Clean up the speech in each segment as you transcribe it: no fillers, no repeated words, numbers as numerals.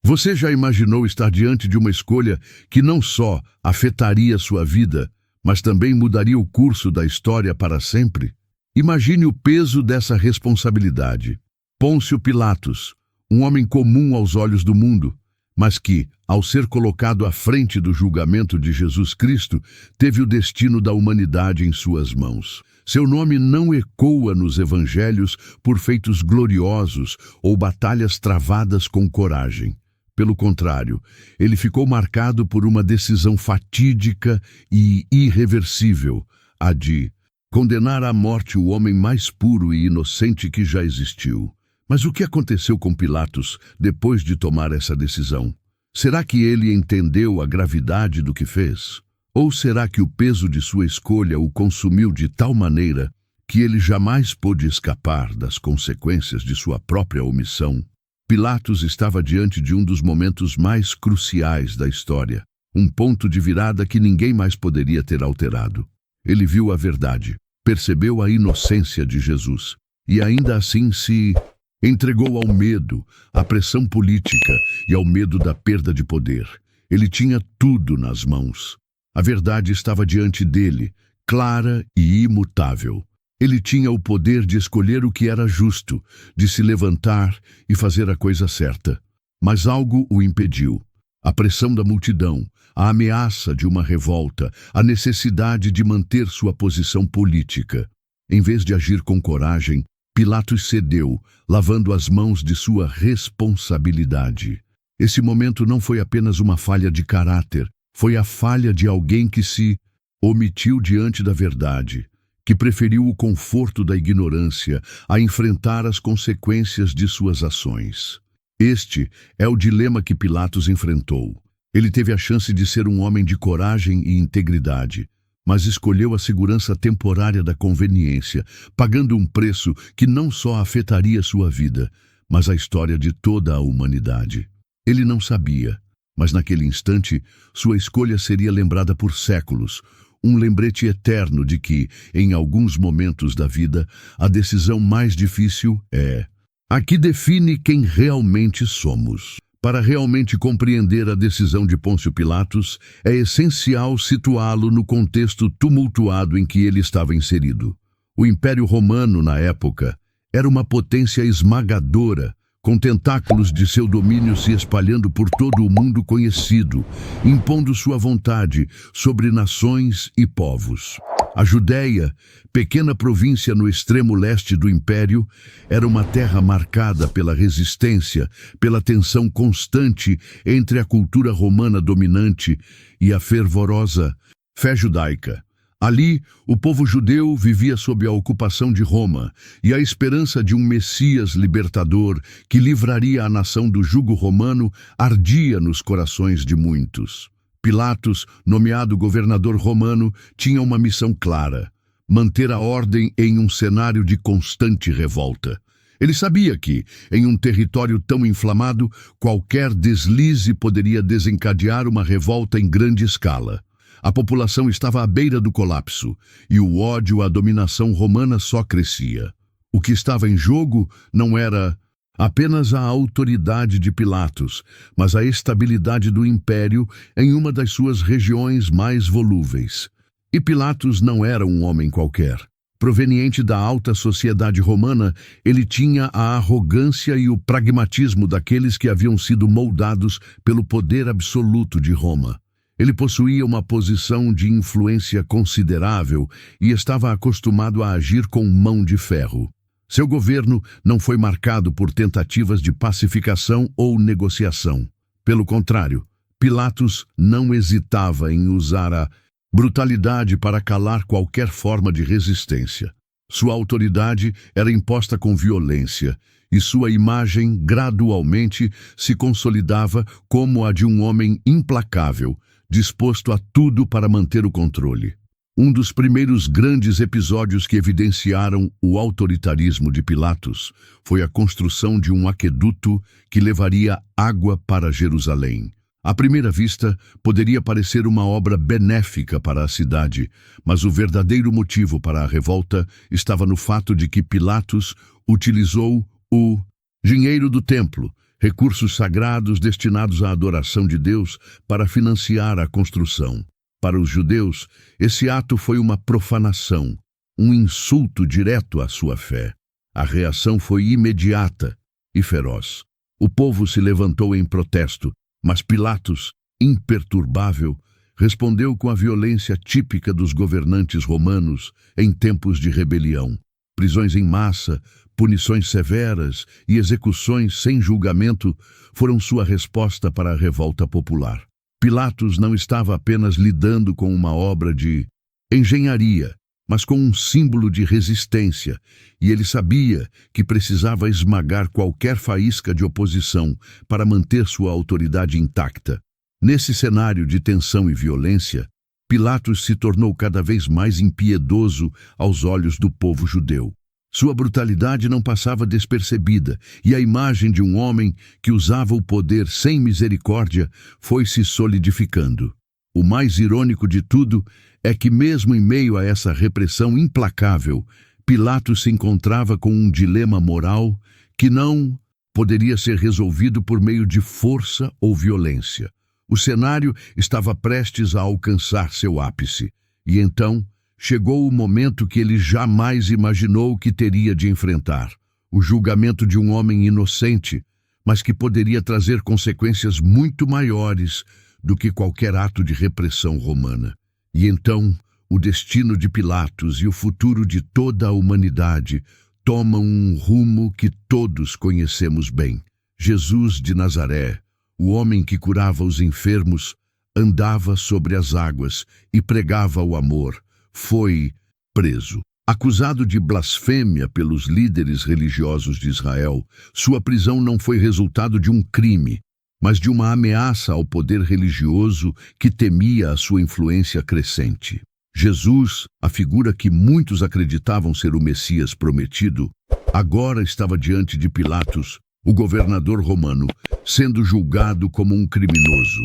Você já imaginou estar diante de uma escolha que não só afetaria sua vida, mas também mudaria o curso da história para sempre? Imagine o peso dessa responsabilidade. Pôncio Pilatos, um homem comum aos olhos do mundo, mas que, ao ser colocado à frente do julgamento de Jesus Cristo, teve o destino da humanidade em suas mãos. Seu nome não ecoa nos evangelhos por feitos gloriosos ou batalhas travadas com coragem. Pelo contrário, ele ficou marcado por uma decisão fatídica e irreversível, a de condenar à morte o homem mais puro e inocente que já existiu. Mas o que aconteceu com Pilatos depois de tomar essa decisão? Será que ele entendeu a gravidade do que fez? Ou será que o peso de sua escolha o consumiu de tal maneira que ele jamais pôde escapar das consequências de sua própria omissão? Pilatos estava diante de um dos momentos mais cruciais da história, um ponto de virada que ninguém mais poderia ter alterado. Ele viu a verdade, percebeu a inocência de Jesus e ainda assim se entregou ao medo, à pressão política e ao medo da perda de poder. Ele tinha tudo nas mãos. A verdade estava diante dele, clara e imutável. Ele tinha o poder de escolher o que era justo, de se levantar e fazer a coisa certa. Mas algo o impediu. A pressão da multidão, a ameaça de uma revolta, a necessidade de manter sua posição política. Em vez de agir com coragem, Pilatos cedeu, lavando as mãos de sua responsabilidade. Esse momento não foi apenas uma falha de caráter, foi a falha de alguém que se omitiu diante da verdade, que preferiu o conforto da ignorância a enfrentar as consequências de suas ações. Este é o dilema que Pilatos enfrentou. Ele teve a chance de ser um homem de coragem e integridade, mas escolheu a segurança temporária da conveniência, pagando um preço que não só afetaria sua vida, mas a história de toda a humanidade. Ele não sabia, mas naquele instante, sua escolha seria lembrada por séculos, um lembrete eterno de que, em alguns momentos da vida, a decisão mais difícil é a que define quem realmente somos. Para realmente compreender a decisão de Pôncio Pilatos, é essencial situá-lo no contexto tumultuado em que ele estava inserido. O Império Romano, na época, era uma potência esmagadora, com tentáculos de seu domínio se espalhando por todo o mundo conhecido, impondo sua vontade sobre nações e povos. A Judéia, pequena província no extremo leste do Império, era uma terra marcada pela resistência, pela tensão constante entre a cultura romana dominante e a fervorosa fé judaica. Ali, o povo judeu vivia sob a ocupação de Roma e a esperança de um Messias libertador que livraria a nação do jugo romano ardia nos corações de muitos. Pilatos, nomeado governador romano, tinha uma missão clara: manter a ordem em um cenário de constante revolta. Ele sabia que, em um território tão inflamado, qualquer deslize poderia desencadear uma revolta em grande escala. A população estava à beira do colapso, e o ódio à dominação romana só crescia. O que estava em jogo não era apenas a autoridade de Pilatos, mas a estabilidade do império em uma das suas regiões mais volúveis. E Pilatos não era um homem qualquer. Proveniente da alta sociedade romana, ele tinha a arrogância e o pragmatismo daqueles que haviam sido moldados pelo poder absoluto de Roma. Ele possuía uma posição de influência considerável e estava acostumado a agir com mão de ferro. Seu governo não foi marcado por tentativas de pacificação ou negociação. Pelo contrário, Pilatos não hesitava em usar a brutalidade para calar qualquer forma de resistência. Sua autoridade era imposta com violência, e sua imagem gradualmente se consolidava como a de um homem implacável, disposto a tudo para manter o controle. Um dos primeiros grandes episódios que evidenciaram o autoritarismo de Pilatos foi a construção de um aqueduto que levaria água para Jerusalém. À primeira vista, poderia parecer uma obra benéfica para a cidade, mas o verdadeiro motivo para a revolta estava no fato de que Pilatos utilizou o dinheiro do templo, recursos sagrados destinados à adoração de Deus para financiar a construção. Para os judeus, esse ato foi uma profanação, um insulto direto à sua fé. A reação foi imediata e feroz. O povo se levantou em protesto, mas Pilatos, imperturbável, respondeu com a violência típica dos governantes romanos em tempos de rebelião. Prisões em massa, punições severas e execuções sem julgamento foram sua resposta para a revolta popular. Pilatos não estava apenas lidando com uma obra de engenharia, mas com um símbolo de resistência, e ele sabia que precisava esmagar qualquer faísca de oposição para manter sua autoridade intacta. Nesse cenário de tensão e violência, Pilatos se tornou cada vez mais impiedoso aos olhos do povo judeu. Sua brutalidade não passava despercebida, e a imagem de um homem que usava o poder sem misericórdia foi se solidificando. O mais irônico de tudo é que, mesmo em meio a essa repressão implacável, Pilatos se encontrava com um dilema moral que não poderia ser resolvido por meio de força ou violência. O cenário estava prestes a alcançar seu ápice, e então chegou o momento que ele jamais imaginou que teria de enfrentar: o julgamento de um homem inocente, mas que poderia trazer consequências muito maiores do que qualquer ato de repressão romana. E então, o destino de Pilatos e o futuro de toda a humanidade tomam um rumo que todos conhecemos bem. Jesus de Nazaré, o homem que curava os enfermos, andava sobre as águas e pregava o amor, foi preso. Acusado de blasfêmia pelos líderes religiosos de Israel, sua prisão não foi resultado de um crime, mas de uma ameaça ao poder religioso que temia a sua influência crescente. Jesus, a figura que muitos acreditavam ser o Messias prometido, agora estava diante de Pilatos, o governador romano, sendo julgado como um criminoso.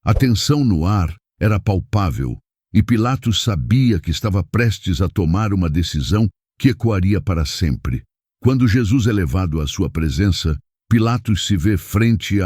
A tensão no ar era palpável, e Pilatos sabia que estava prestes a tomar uma decisão que ecoaria para sempre. Quando Jesus é levado à sua presença, Pilatos se vê frente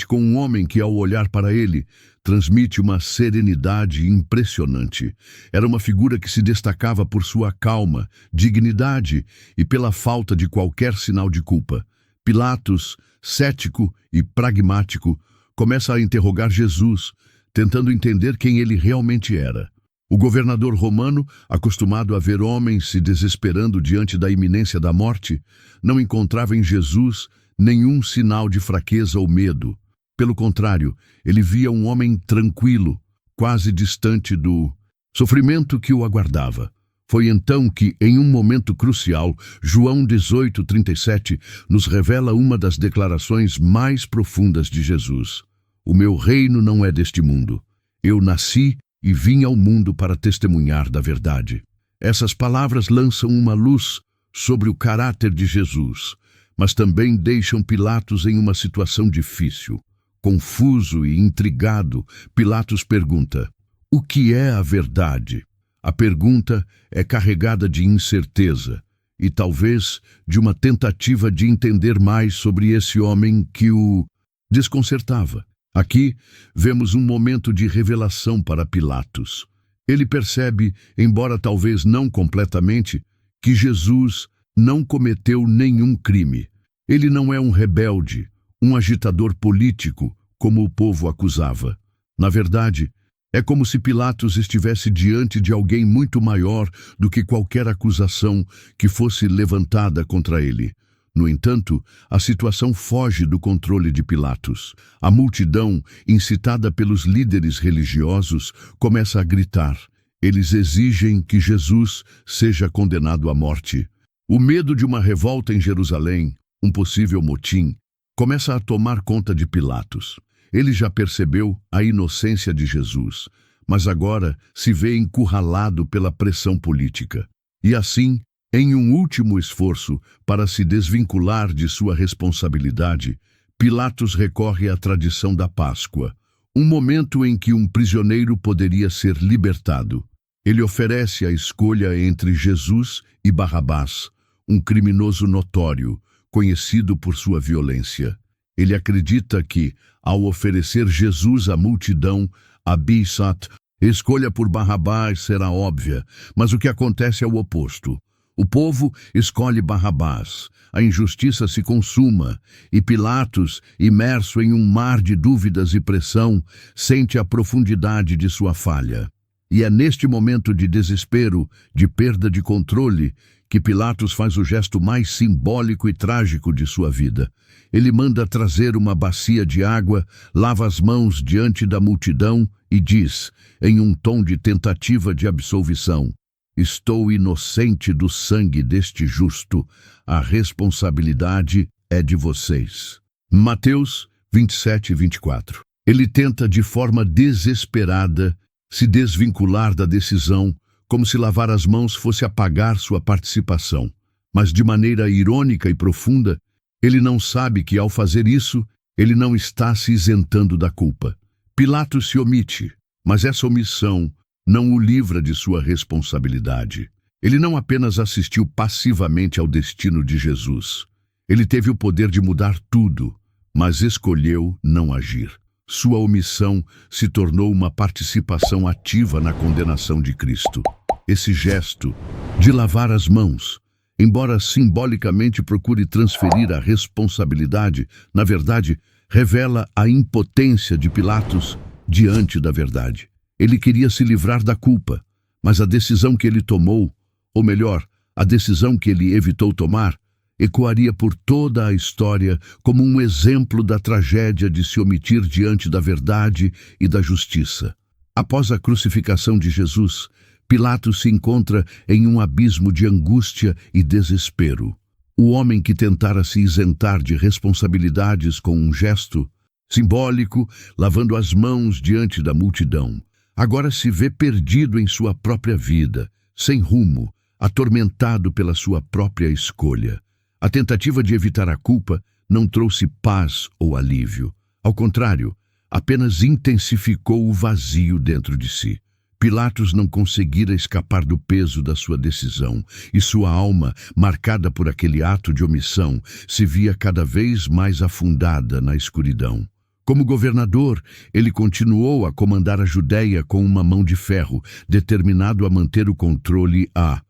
com um homem que, ao olhar para ele, transmite uma serenidade impressionante. Era uma figura que se destacava por sua calma, dignidade e pela falta de qualquer sinal de culpa. Pilatos, cético e pragmático, começa a interrogar Jesus, tentando entender quem ele realmente era. O governador romano, acostumado a ver homens se desesperando diante da iminência da morte, não encontrava em Jesus nenhum sinal de fraqueza ou medo. Pelo contrário, ele via um homem tranquilo, quase distante do sofrimento que o aguardava. Foi então que, em um momento crucial, João 18:37 nos revela uma das declarações mais profundas de Jesus. O meu reino não é deste mundo. Eu nasci e vim ao mundo para testemunhar da verdade. Essas palavras lançam uma luz sobre o caráter de Jesus, mas também deixam Pilatos em uma situação difícil. Confuso e intrigado, Pilatos pergunta: o que é a verdade? A pergunta é carregada de incerteza e talvez de uma tentativa de entender mais sobre esse homem que o desconcertava. Aqui vemos um momento de revelação para Pilatos. Ele percebe, embora talvez não completamente, que Jesus não cometeu nenhum crime. Ele não é um rebelde, um agitador político, como o povo acusava. Na verdade, é como se Pilatos estivesse diante de alguém muito maior do que qualquer acusação que fosse levantada contra ele. No entanto, a situação foge do controle de Pilatos. A multidão, incitada pelos líderes religiosos, começa a gritar. Eles exigem que Jesus seja condenado à morte. O medo de uma revolta em Jerusalém, um possível motim, começa a tomar conta de Pilatos. Ele já percebeu a inocência de Jesus, mas agora se vê encurralado pela pressão política. E assim, em um último esforço para se desvincular de sua responsabilidade, Pilatos recorre à tradição da Páscoa, um momento em que um prisioneiro poderia ser libertado. Ele oferece a escolha entre Jesus e Barrabás, um criminoso notório, conhecido por sua violência. Ele acredita que, ao oferecer Jesus à multidão, a Bisat, escolha por Barrabás será óbvia, mas o que acontece é o oposto. O povo escolhe Barrabás, a injustiça se consuma, e Pilatos, imerso em um mar de dúvidas e pressão, sente a profundidade de sua falha. E é neste momento de desespero, de perda de controle, que Pilatos faz o gesto mais simbólico e trágico de sua vida. Ele manda trazer uma bacia de água, lava as mãos diante da multidão e diz, em um tom de tentativa de absolvição: estou inocente do sangue deste justo, a responsabilidade é de vocês. Mateus 27 e 24. Ele tenta de forma desesperada se desvincular da decisão, como se lavar as mãos fosse apagar sua participação. Mas de maneira irônica e profunda, ele não sabe que ao fazer isso, ele não está se isentando da culpa. Pilatos se omite, mas essa omissão não o livra de sua responsabilidade. Ele não apenas assistiu passivamente ao destino de Jesus. Ele teve o poder de mudar tudo, mas escolheu não agir. Sua omissão se tornou uma participação ativa na condenação de Cristo. Esse gesto de lavar as mãos, embora simbolicamente procure transferir a responsabilidade, na verdade, revela a impotência de Pilatos diante da verdade. Ele queria se livrar da culpa, mas a decisão que ele tomou, ou melhor, a decisão que ele evitou tomar, ecoaria por toda a história como um exemplo da tragédia de se omitir diante da verdade e da justiça. Após a crucificação de Jesus, Pilatos se encontra em um abismo de angústia e desespero. O homem que tentara se isentar de responsabilidades com um gesto simbólico, lavando as mãos diante da multidão, agora se vê perdido em sua própria vida, sem rumo, atormentado pela sua própria escolha. A tentativa de evitar a culpa não trouxe paz ou alívio. Ao contrário, apenas intensificou o vazio dentro de si. Pilatos não conseguira escapar do peso da sua decisão, e sua alma, marcada por aquele ato de omissão, se via cada vez mais afundada na escuridão. Como governador, ele continuou a comandar a Judéia com uma mão de ferro, determinado a manter o controle a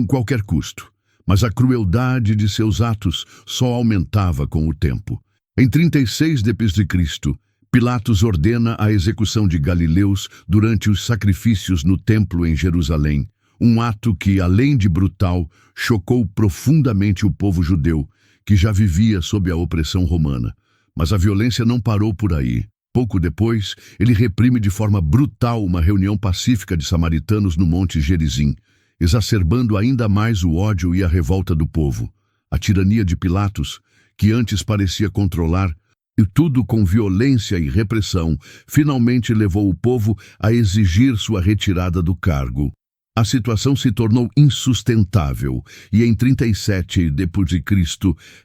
qualquer custo. Mas a crueldade de seus atos só aumentava com o tempo. Em 36 d.C., Pilatos ordena a execução de galileus durante os sacrifícios no templo em Jerusalém, um ato que, além de brutal, chocou profundamente o povo judeu, que já vivia sob a opressão romana. Mas a violência não parou por aí. Pouco depois, ele reprime de forma brutal uma reunião pacífica de samaritanos no Monte Gerizim, exacerbando ainda mais o ódio e a revolta do povo. A tirania de Pilatos, que antes parecia controlar, e tudo com violência e repressão, finalmente levou o povo a exigir sua retirada do cargo. A situação se tornou insustentável, e em 37 d.C.,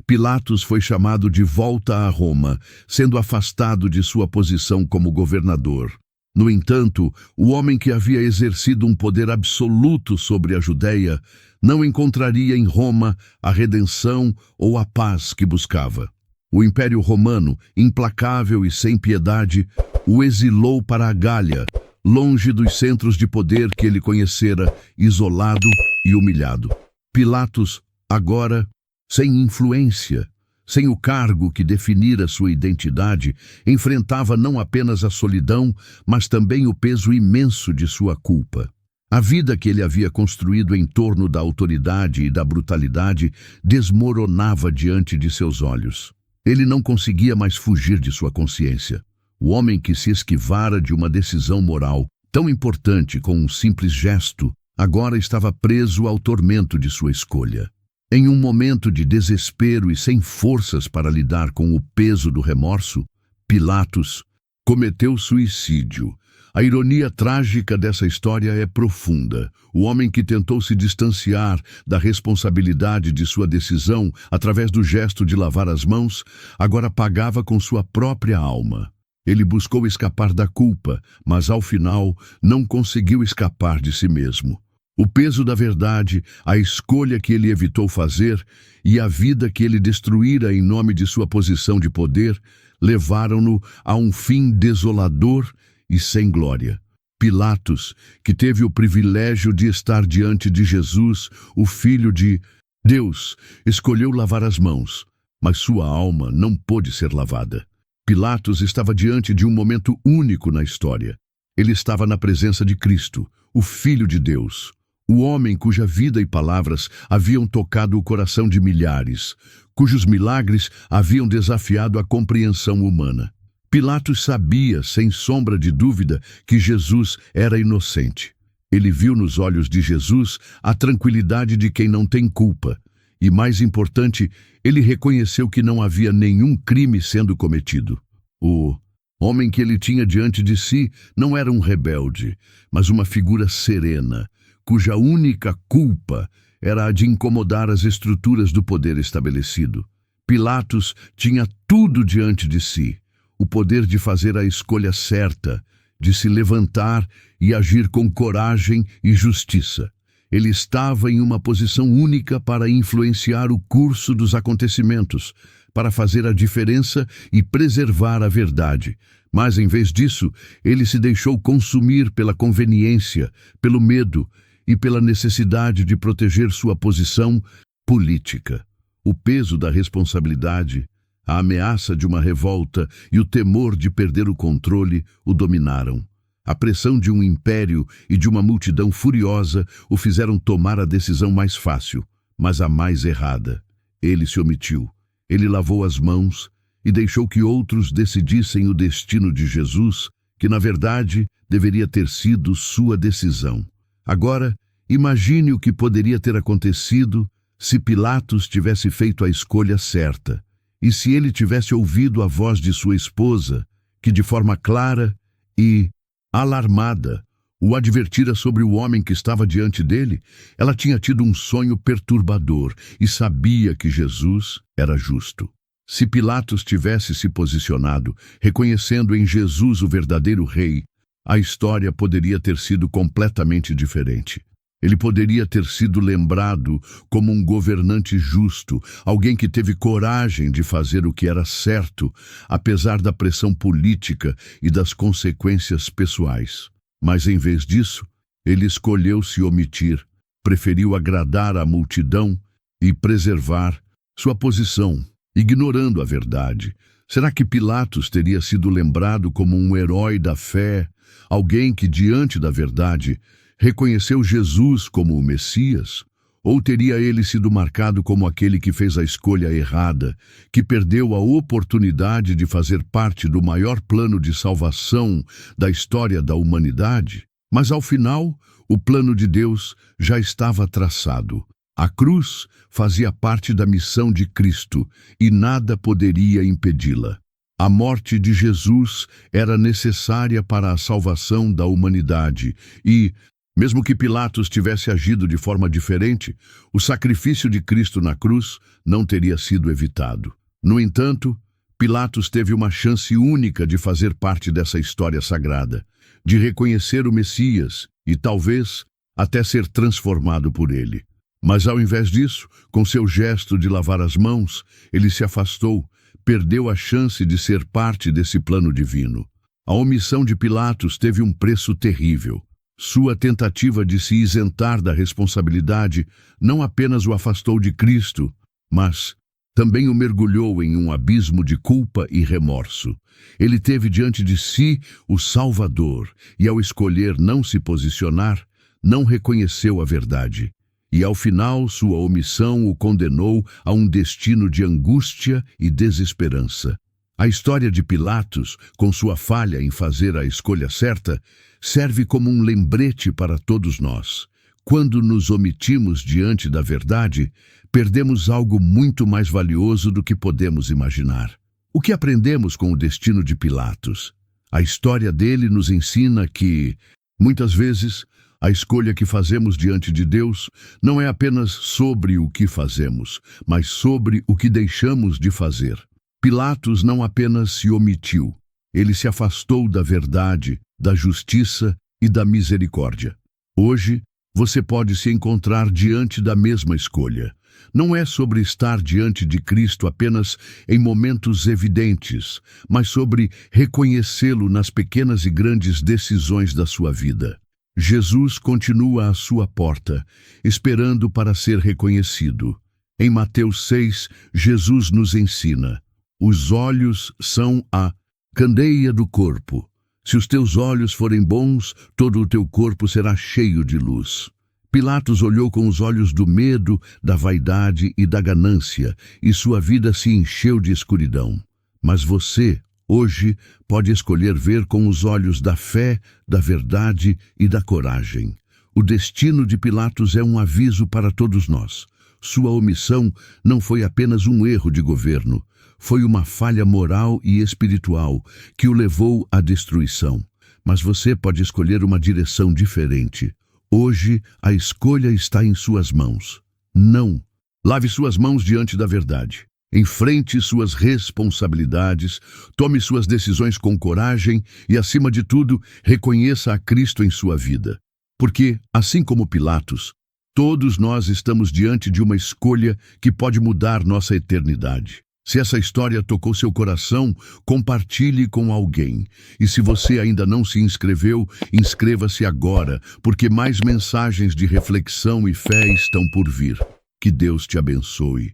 Pilatos foi chamado de volta a Roma, sendo afastado de sua posição como governador. No entanto, o homem que havia exercido um poder absoluto sobre a Judéia não encontraria em Roma a redenção ou a paz que buscava. O Império Romano, implacável e sem piedade, o exilou para a Gália, longe dos centros de poder que ele conhecera, isolado e humilhado. Pilatos, agora, sem influência, sem o cargo que definira sua identidade, enfrentava não apenas a solidão, mas também o peso imenso de sua culpa. A vida que ele havia construído em torno da autoridade e da brutalidade desmoronava diante de seus olhos. Ele não conseguia mais fugir de sua consciência. O homem que se esquivara de uma decisão moral tão importante com um simples gesto, agora estava preso ao tormento de sua escolha. Em um momento de desespero e sem forças para lidar com o peso do remorso, Pilatos cometeu suicídio. A ironia trágica dessa história é profunda. O homem que tentou se distanciar da responsabilidade de sua decisão através do gesto de lavar as mãos, agora pagava com sua própria alma. Ele buscou escapar da culpa, mas ao final não conseguiu escapar de si mesmo. O peso da verdade, a escolha que ele evitou fazer e a vida que ele destruíra em nome de sua posição de poder levaram-no a um fim desolador e sem glória. Pilatos, que teve o privilégio de estar diante de Jesus, o Filho de Deus, escolheu lavar as mãos, mas sua alma não pôde ser lavada. Pilatos estava diante de um momento único na história. Ele estava na presença de Cristo, o Filho de Deus, o homem cuja vida e palavras haviam tocado o coração de milhares, cujos milagres haviam desafiado a compreensão humana. Pilatos sabia, sem sombra de dúvida, que Jesus era inocente. Ele viu nos olhos de Jesus a tranquilidade de quem não tem culpa. E, mais importante, ele reconheceu que não havia nenhum crime sendo cometido. O homem que ele tinha diante de si não era um rebelde, mas uma figura serena, cuja única culpa era a de incomodar as estruturas do poder estabelecido. Pilatos tinha tudo diante de si: o poder de fazer a escolha certa, de se levantar e agir com coragem e justiça. Ele estava em uma posição única para influenciar o curso dos acontecimentos, para fazer a diferença e preservar a verdade. Mas, em vez disso, ele se deixou consumir pela conveniência, pelo medo e pela necessidade de proteger sua posição política. O peso da responsabilidade, a ameaça de uma revolta e o temor de perder o controle o dominaram. A pressão de um império e de uma multidão furiosa o fizeram tomar a decisão mais fácil, mas a mais errada. Ele se omitiu. Ele lavou as mãos e deixou que outros decidissem o destino de Jesus, que na verdade deveria ter sido sua decisão. Agora, imagine o que poderia ter acontecido se Pilatos tivesse feito a escolha certa. E se ele tivesse ouvido a voz de sua esposa, que de forma clara e alarmada o advertira sobre o homem que estava diante dele, ela tinha tido um sonho perturbador e sabia que Jesus era justo. Se Pilatos tivesse se posicionado, reconhecendo em Jesus o verdadeiro rei, a história poderia ter sido completamente diferente. Ele poderia ter sido lembrado como um governante justo, alguém que teve coragem de fazer o que era certo, apesar da pressão política e das consequências pessoais. Mas, em vez disso, ele escolheu se omitir, preferiu agradar a multidão e preservar sua posição, ignorando a verdade. Será que Pilatos teria sido lembrado como um herói da fé, alguém que, diante da verdade, reconheceu Jesus como o Messias? Ou teria ele sido marcado como aquele que fez a escolha errada, que perdeu a oportunidade de fazer parte do maior plano de salvação da história da humanidade? Mas ao final, o plano de Deus já estava traçado. A cruz fazia parte da missão de Cristo e nada poderia impedi-la. A morte de Jesus era necessária para a salvação da humanidade e, mesmo que Pilatos tivesse agido de forma diferente, o sacrifício de Cristo na cruz não teria sido evitado. No entanto, Pilatos teve uma chance única de fazer parte dessa história sagrada, de reconhecer o Messias e, talvez, até ser transformado por ele. Mas, ao invés disso, com seu gesto de lavar as mãos, ele se afastou, perdeu a chance de ser parte desse plano divino. A omissão de Pilatos teve um preço terrível. Sua tentativa de se isentar da responsabilidade não apenas o afastou de Cristo, mas também o mergulhou em um abismo de culpa e remorso. Ele teve diante de si o Salvador e, ao escolher não se posicionar, não reconheceu a verdade. E, ao final, sua omissão o condenou a um destino de angústia e desesperança. A história de Pilatos, com sua falha em fazer a escolha certa, serve como um lembrete para todos nós. Quando nos omitimos diante da verdade, perdemos algo muito mais valioso do que podemos imaginar. O que aprendemos com o destino de Pilatos? A história dele nos ensina que, muitas vezes, a escolha que fazemos diante de Deus não é apenas sobre o que fazemos, mas sobre o que deixamos de fazer. Pilatos não apenas se omitiu, ele se afastou da verdade, da justiça e da misericórdia. Hoje, você pode se encontrar diante da mesma escolha. Não é sobre estar diante de Cristo apenas em momentos evidentes, mas sobre reconhecê-lo nas pequenas e grandes decisões da sua vida. Jesus continua à sua porta, esperando para ser reconhecido. Em Mateus 6, Jesus nos ensina: os olhos são a candeia do corpo. Se os teus olhos forem bons, todo o teu corpo será cheio de luz. Pilatos olhou com os olhos do medo, da vaidade e da ganância, e sua vida se encheu de escuridão. Mas você, hoje, pode escolher ver com os olhos da fé, da verdade e da coragem. O destino de Pilatos é um aviso para todos nós. Sua omissão não foi apenas um erro de governo, foi uma falha moral e espiritual que o levou à destruição. Mas você pode escolher uma direção diferente. Hoje, a escolha está em suas mãos. Não. Lave suas mãos diante da verdade. Enfrente suas responsabilidades, tome suas decisões com coragem e, acima de tudo, reconheça a Cristo em sua vida. Porque, assim como Pilatos, todos nós estamos diante de uma escolha que pode mudar nossa eternidade. Se essa história tocou seu coração, compartilhe com alguém. E se você ainda não se inscreveu, inscreva-se agora, porque mais mensagens de reflexão e fé estão por vir. Que Deus te abençoe.